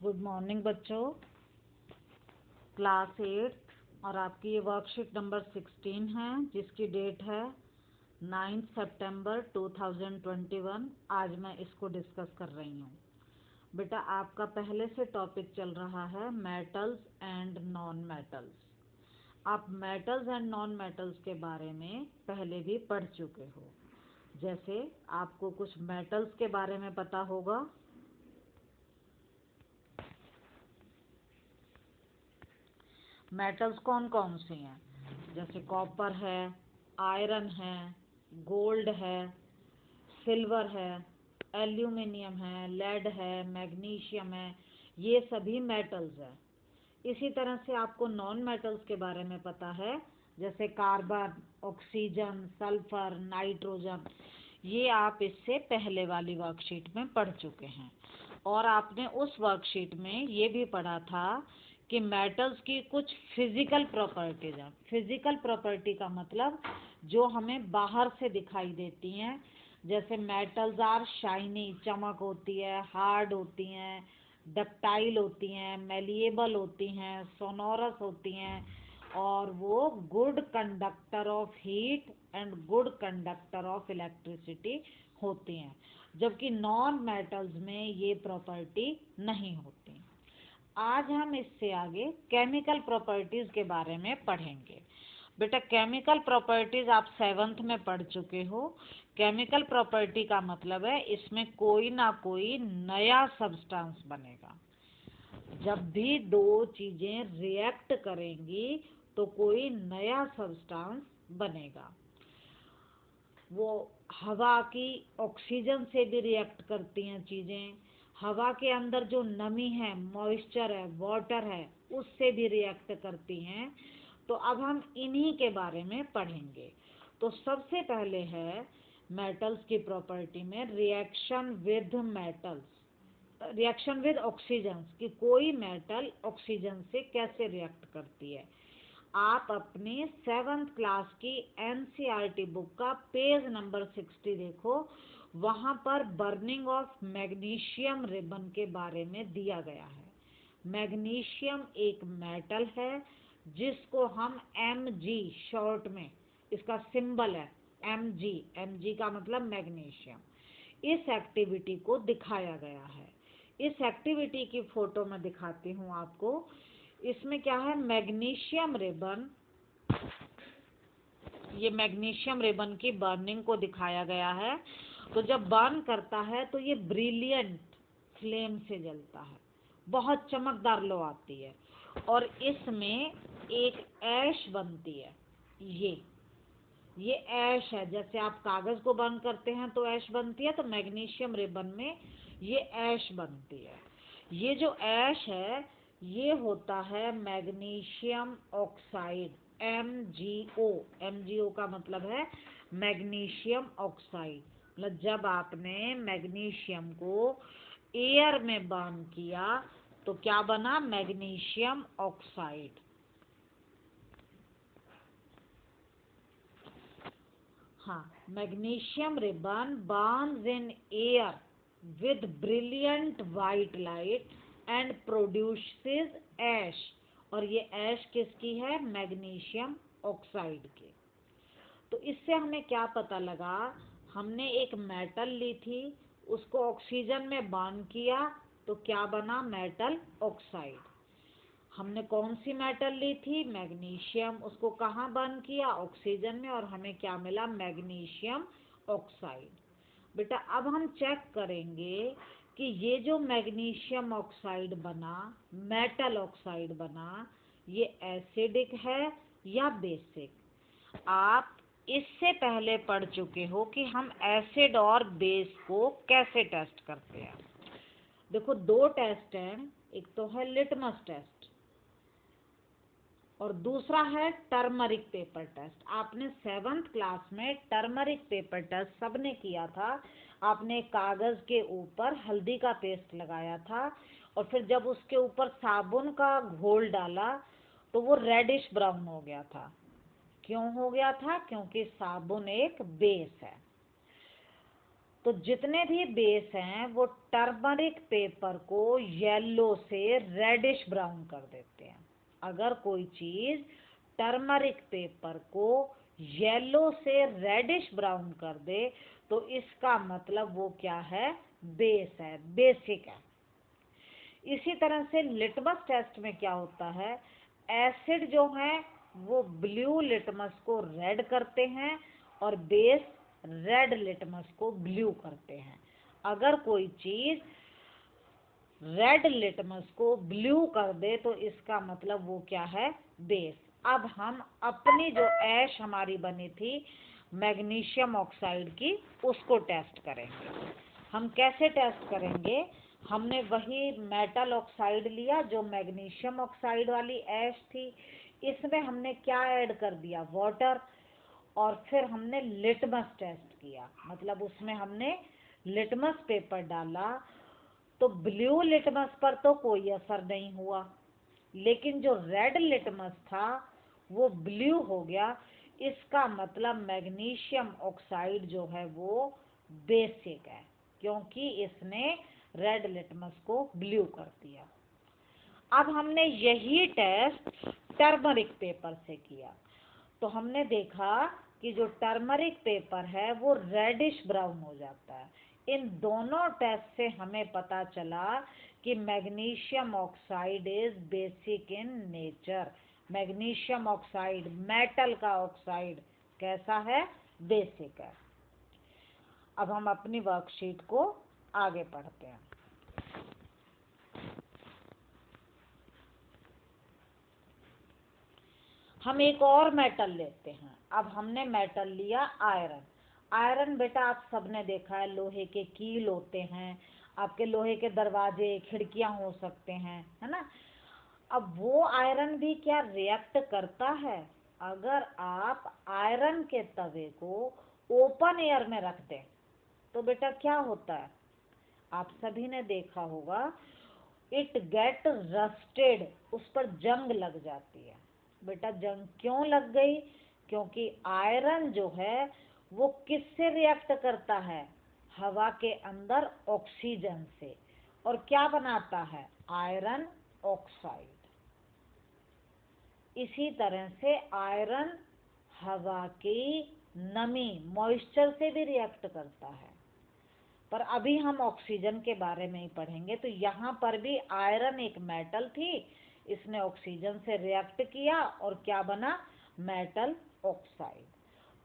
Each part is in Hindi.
गुड मॉर्निंग बच्चों। क्लास 8 और आपकी ये वर्कशीट नंबर 16 है जिसकी डेट है 9 सितंबर 2021। आज मैं इसको डिस्कस कर रही हूँ। बेटा आपका पहले से टॉपिक चल रहा है मेटल्स एंड नॉन मेटल्स। आप मेटल्स एंड नॉन मेटल्स के बारे में पहले भी पढ़ चुके हो। जैसे आपको कुछ मेटल्स के बारे में पता होगा। मेटल्स कौन कौन से हैं? जैसे कॉपर है, आयरन है, गोल्ड है, सिल्वर है, एल्यूमिनियम है, लेड है, मैग्नीशियम है। ये सभी मेटल्स हैं। इसी तरह से आपको नॉन मेटल्स के बारे में पता है, जैसे कार्बन, ऑक्सीजन, सल्फर, नाइट्रोजन। ये आप इससे पहले वाली वर्कशीट में पढ़ चुके हैं। और आपने उस वर्कशीट में ये भी पढ़ा था कि मेटल्स की कुछ फिजिकल प्रॉपर्टीज हैं। फिजिकल प्रॉपर्टी का मतलब जो हमें बाहर से दिखाई देती हैं। जैसे मेटल्स आर शाइनी, चमक होती है, हार्ड होती हैं, डक्टाइल होती हैं, मेलिएबल होती हैं, सोनोरस होती हैं, और वो good conductor of heat and good conductor of electricity होती हैं। जबकि नॉन मेटल्स में ये प्रॉपर्टी नहीं होती। आज हम इससे आगे केमिकल प्रॉपर्टीज के बारे में पढ़ेंगे। बेटा केमिकल प्रॉपर्टीज आप 7th में पढ़ चुके हो। केमिकल प्रॉपर्टी का मतलब है इसमें कोई ना कोई नया सब्सटेंस बनेगा। जब भी दो चीजें रिएक्ट करेंगी तो कोई नया सब्सटेंस बनेगा। वो हवा की ऑक्सीजन से भी रिएक्ट करती हैं चीजें। हवा के अंदर जो नमी है, मॉइस्चर है, वाटर है, उससे भी रिएक्ट करती हैं। तो अब हम इन्हीं के बारे में पढ़ेंगे। तो सबसे पहले है मेटल्स की प्रॉपर्टी में reaction with metals, reaction with oxygen, कि कोई मेटल ऑक्सीजन से कैसे रिएक्ट करती है। आप अपनी 7th क्लास की NCERT बुक का पेज नंबर 60 देखो। वहाँ पर बर्निंग ऑफ मैग्नीशियम रिबन के बारे में दिया गया है। मैग्नीशियम एक मेटल है जिसको हम Mg शॉर्ट में, इसका सिंबल है Mg। Mg का मतलब मैग्नीशियम। इस एक्टिविटी को दिखाया गया है। इस एक्टिविटी की फोटो मैं दिखाती हूँ आपको। इसमें क्या है, मैग्नीशियम रिबन, ये मैग्नीशियम रिबन की बर्निंग को दिखाया गया है। तो जब बर्न करता है तो ये ब्रिलियंट फ्लेम से जलता है, बहुत चमकदार लो आती है, और इसमें एक ऐश बनती है। ये ऐश है। जैसे आप कागज को बर्न करते हैं तो ऐश बनती है, तो मैग्नीशियम रिबन में ये ऐश बनती है। ये जो ऐश है ये होता है मैग्नीशियम ऑक्साइड, MgO। MgO का मतलब है मैग्नीशियम ऑक्साइड। मतलब जब आपने मैग्नीशियम को एयर में बर्न किया तो क्या बना, मैग्नीशियम ऑक्साइड। हाँ, magnesium ribbon Burns in air with brilliant white light and produces ash। और ये ऐश किसकी है, मैग्नीशियम ऑक्साइड की। तो इससे हमें क्या पता लगा, हमने एक मेटल ली थी, उसको ऑक्सीजन में बर्न किया तो क्या बना, मेटल ऑक्साइड। हमने कौन सी मेटल ली थी, मैग्नीशियम, उसको कहाँ बर्न किया, ऑक्सीजन में, और हमें क्या मिला, मैग्नीशियम ऑक्साइड। बेटा अब हम चेक करेंगे कि ये जो मैग्नीशियम ऑक्साइड बना, मेटल ऑक्साइड बना, ये एसिडिक है या बेसिक। आप इससे पहले पढ़ चुके हो कि हम एसिड और बेस को कैसे टेस्ट करते हैं। देखो दो टेस्ट हैं, एक तो है लिटमस टेस्ट और दूसरा है टर्मरिक पेपर टेस्ट। आपने 7th क्लास में टर्मरिक पेपर टेस्ट सबने किया था। आपने कागज के ऊपर हल्दी का पेस्ट लगाया था और फिर जब उसके ऊपर साबुन का घोल डाला तो वो रेडिश ब्राउन हो गया था। क्यों हो गया था, क्योंकि साबुन एक बेस है। तो जितने भी बेस हैं वो टर्मरिक पेपर को येलो से रेडिश ब्राउन कर देते हैं। अगर कोई चीज टर्मरिक पेपर को येलो से रेडिश ब्राउन कर दे तो इसका मतलब वो क्या है, बेस है, बेसिक है। इसी तरह से लिटमस टेस्ट में क्या होता है, एसिड जो है वो ब्लू लिटमस को रेड करते हैं और बेस रेड लिटमस को ब्लू करते हैं। अगर कोई चीज रेड लिटमस को ब्लू कर दे तो इसका मतलब वो क्या है, बेस। अब हम अपनी जो ऐश हमारी बनी थी मैग्नीशियम ऑक्साइड की, उसको टेस्ट करेंगे। हम कैसे टेस्ट करेंगे, हमने वही मेटल ऑक्साइड लिया जो मैग्नीशियम ऑक्साइड वाली ऐश थी, इसमें हमने क्या ऐड कर दिया, वाटर, और फिर हमने लिटमस टेस्ट किया, मतलब उसमें हमने लिटमस पेपर डाला। तो ब्लू लिटमस पर तो कोई असर नहीं हुआ, लेकिन जो रेड लिटमस था वो ब्लू हो गया। इसका मतलब मैग्नीशियम ऑक्साइड जो है वो बेसिक है, क्योंकि इसने रेड लिटमस को ब्लू कर दिया। अब हमने यही टेस्ट टर्मरिक पेपर से किया, तो हमने देखा कि जो टर्मरिक पेपर है वो रेडिश ब्राउन हो जाता है। इन दोनों टेस्ट से हमें पता चला कि magnesium oxide is basic in nature. Magnesium oxide, metal का ऑक्साइड कैसा है, बेसिक है। अब हम अपनी वर्कशीट को आगे पढ़ते हैं। हम एक और मेटल लेते हैं। अब हमने मेटल लिया आयरन। आयरन बेटा आप सबने देखा है, लोहे के कील होते हैं, आपके लोहे के दरवाजे खिड़कियां हो सकते हैं, है ना। अब वो आयरन भी क्या रिएक्ट करता है। अगर आप आयरन के तवे को ओपन एयर में रख दें तो बेटा क्या होता है, आप सभी ने देखा होगा, इट गेट रस्टेड, उस पर जंग लग जाती है। बेटा जंग क्यों लग गई, क्योंकि आयरन जो है वो किससे रिएक्ट करता है, हवा के अंदर ऑक्सीजन से, और क्या बनाता है, आयरन ऑक्साइड। इसी तरह से आयरन हवा की नमी, मॉइस्चर से भी रिएक्ट करता है। पर अभी हम ऑक्सीजन के बारे में ही पढ़ेंगे। तो यहाँ पर भी आयरन एक मेटल थी, इसने ऑक्सीजन से रिएक्ट किया और क्या बना, मेटल ऑक्साइड।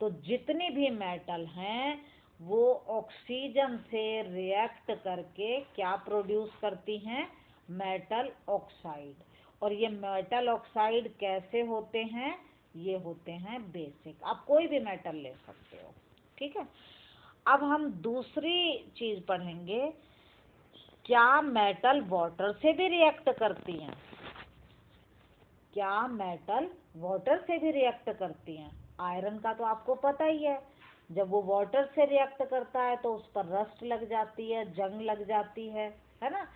तो जितनी भी मेटल हैं वो ऑक्सीजन से रिएक्ट करके क्या प्रोड्यूस करती हैं, मेटल ऑक्साइड। और ये मेटल ऑक्साइड कैसे होते हैं, ये होते हैं बेसिक। आप कोई भी मेटल ले सकते हो, ठीक है। अब हम दूसरी चीज पढ़ेंगे, क्या मेटल वाटर से भी रिएक्ट करती हैं, क्या मेटल वाटर से भी रिएक्ट करती हैं। आयरन का तो आपको पता ही है, जब वो वाटर से रिएक्ट करता है तो उस पर रस्ट लग जाती है, जंग लग जाती है ना।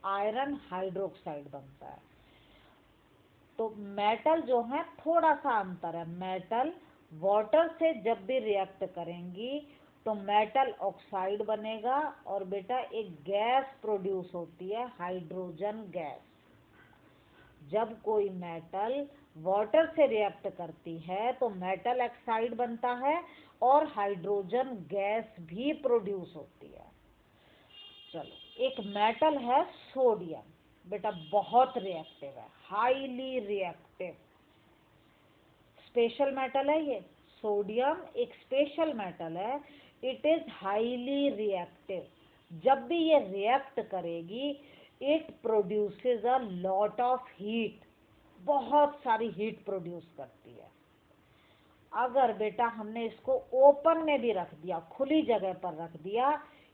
आयरन हाइड्रोक्साइड बनता है। तो मेटल जो है थोड़ा सा अंतर है, मेटल वाटर से जब भी रिएक्ट करेंगी तो मेटल ऑक्साइड बनेगा और बेटा एक गैस प्रोड्यूस होती है, हाइड्रोजन गैस। जब कोई मेटल वाटर से रिएक्ट करती है तो मेटल ऑक्साइड बनता है और हाइड्रोजन गैस भी प्रोड्यूस होती है। चलो, एक मेटल है सोडियम, बेटा बहुत रिएक्टिव है, हाईली रिएक्टिव, स्पेशल मेटल है ये। सोडियम एक स्पेशल मेटल है, इट इज हाईली रिएक्टिव। जब भी ये रिएक्ट करेगी it produces a lot of heat, बहुत सारी हीट प्रोड्यूस करती है। अगर बेटा हमने इसको ओपन में भी रख दिया, खुली जगह पर रख दिया,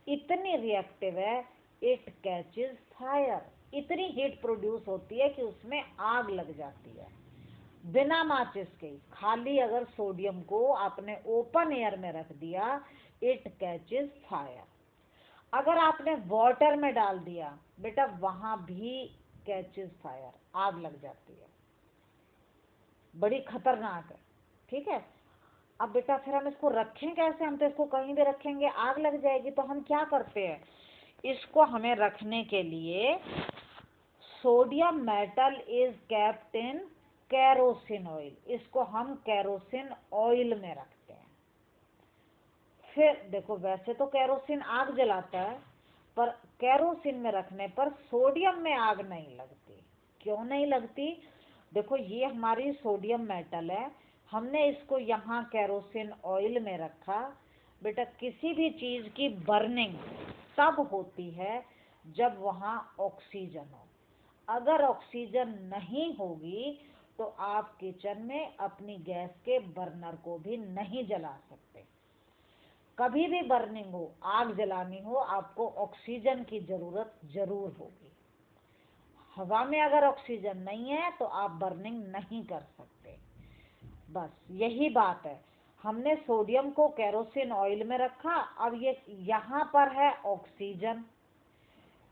इतनी रिएक्टिव है, इट कैचेस फायर, इतनी हीट प्रोड्यूस होती है कि उसमें आग लग जाती है बिना माचिस के। खाली अगर सोडियम को आपने ओपन एयर में रख दिया, इट कैचेस फायर। अगर आपने वाटर में डाल दिया बेटा, वहां भी कैचेस फायर, आग लग जाती है, बड़ी खतरनाक है, ठीक है। अब बेटा फिर हम इसको रखें कैसे, हम तो इसको कहीं भी रखेंगे आग लग जाएगी। तो हम क्या करते हैं, इसको हमें रखने के लिए sodium metal is kept in kerosene oil, इसको हम केरोसिन ऑयल में रखते हैं। फिर देखो वैसे तो केरोसिन आग जलाता है, पर केरोसिन में रखने पर सोडियम में आग नहीं लगती। क्यों नहीं लगती, देखो ये हमारी सोडियम मेटल है, हमने इसको यहाँ केरोसिन ऑयल में रखा। बेटा किसी भी चीज की बर्निंग तब होती है जब वहाँ ऑक्सीजन हो। अगर ऑक्सीजन नहीं होगी तो आप किचन में अपनी गैस के बर्नर को भी नहीं जला सकते। कभी भी बर्निंग हो, आग जलानी हो, आपको ऑक्सीजन की जरूरत जरूर होगी। हवा में अगर ऑक्सीजन नहीं है तो आप बर्निंग नहीं कर सकते। बस यही बात है, हमने सोडियम को केरोसिन ऑयल में रखा, अब ये यहाँ पर है ऑक्सीजन।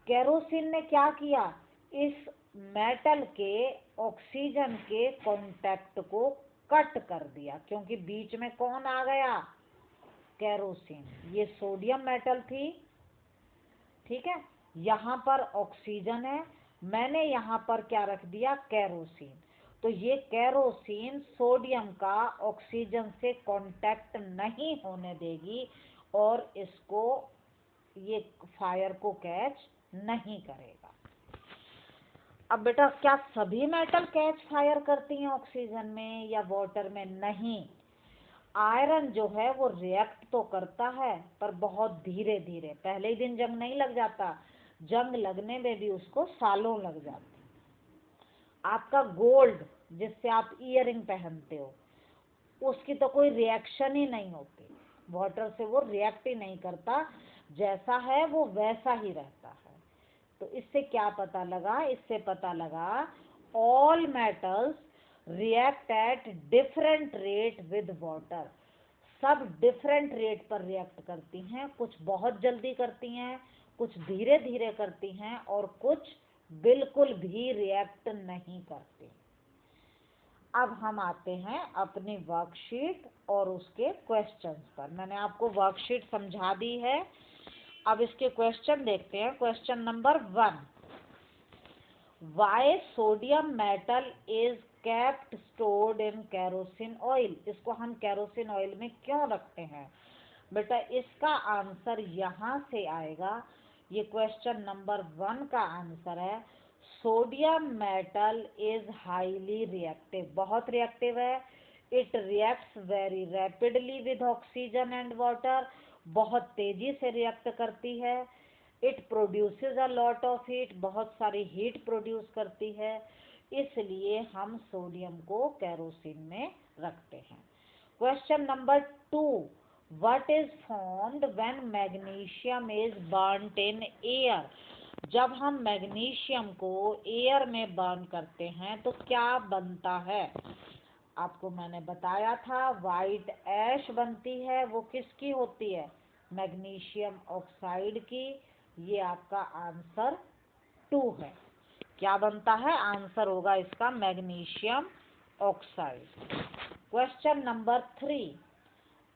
केरोसिन ने क्या किया, इस मेटल के ऑक्सीजन के कांटेक्ट को कट कर दिया, क्योंकि बीच में कौन आ गया, केरोसिन। ये सोडियम मेटल थी, ठीक है, यहाँ पर ऑक्सीजन है, मैंने यहाँ पर क्या रख दिया, केरोसिन। तो ये केरोसिन सोडियम का ऑक्सीजन से कांटेक्ट नहीं होने देगी और इसको, ये फायर को कैच नहीं करेगा। अब बेटा क्या सभी मेटल कैच फायर करती हैं ऑक्सीजन में या वाटर में, नहीं। आयरन जो है वो रिएक्ट तो करता है पर बहुत धीरे धीरे, पहले ही दिन जंग नहीं लग जाता, जंग लगने में भी उसको सालों लग जाते। आपका गोल्ड जिससे आप ईयरिंग पहनते हो, उसकी तो कोई रिएक्शन ही नहीं होती, वाटर से वो रिएक्ट ही नहीं करता, जैसा है वो वैसा ही रहता है। तो इससे क्या पता लगा, इससे पता लगा all metals react at different rate with water, सब डिफरेंट रेट पर रिएक्ट करती हैं, कुछ बहुत जल्दी करती हैं, कुछ धीरे धीरे करती हैं और कुछ बिल्कुल भी रिएक्ट नहीं करती। अब हम आते हैं अपनी वर्कशीट और उसके क्वेश्चंस पर। मैंने आपको वर्कशीट समझा दी है, अब इसके क्वेश्चन देखते हैं। Question number 1, why sodium metal is kept stored in kerosene oil, इसको हम केरोसिन ऑयल में क्यों रखते हैं। बेटा इसका आंसर यहाँ से आएगा, ये क्वेश्चन नंबर 1 का आंसर है, sodium metal is highly reactive, बहुत रिएक्टिव है। It reacts very rapidly with oxygen and water, बहुत तेजी से रिएक्ट करती है। It produces a lot of heat, बहुत सारी हीट प्रोड्यूस करती है, इसलिए हम सोडियम को केरोसिन में रखते हैं। Question number 2, what is formed when magnesium is burned in air, जब हम मैग्नीशियम को एयर में बर्न करते हैं तो क्या बनता है। आपको मैंने बताया था वाइट ऐश बनती है, वो किसकी होती है, मैग्नीशियम ऑक्साइड की। ये आपका आंसर 2 है, क्या बनता है, आंसर होगा इसका magnesium oxide. Question number 3,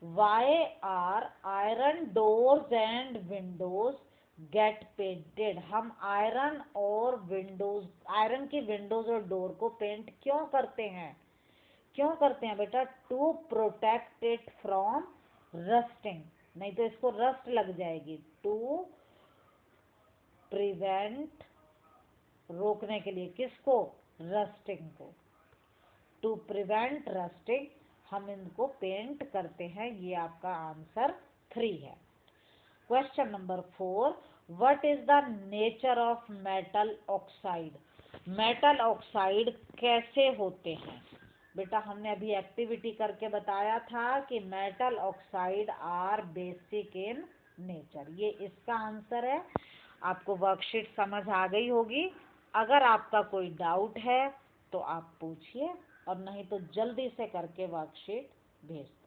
why are iron doors and windows get painted, हम आयरन और विंडोज, आयरन की विंडोज और डोर को पेंट क्यों करते हैं, क्यों करते हैं बेटा, to protect it from rusting, नहीं तो इसको रस्ट लग जाएगी, टू प्रिवेंट, रोकने के लिए, किसको, रस्टिंग को, टू प्रिवेंट रस्टिंग हम इनको पेंट करते हैं, ये आपका आंसर 3 है। Question number 4, what is the nature of metal oxide, metal oxide कैसे होते हैं। बेटा हमने अभी एक्टिविटी करके बताया था कि metal oxide are basic in nature, ये इसका आंसर है। आपको वर्कशीट समझ आ गई होगी, अगर आपका कोई डाउट है तो आप पूछिए और नहीं तो जल्दी से करके वर्कशीट भेज दो।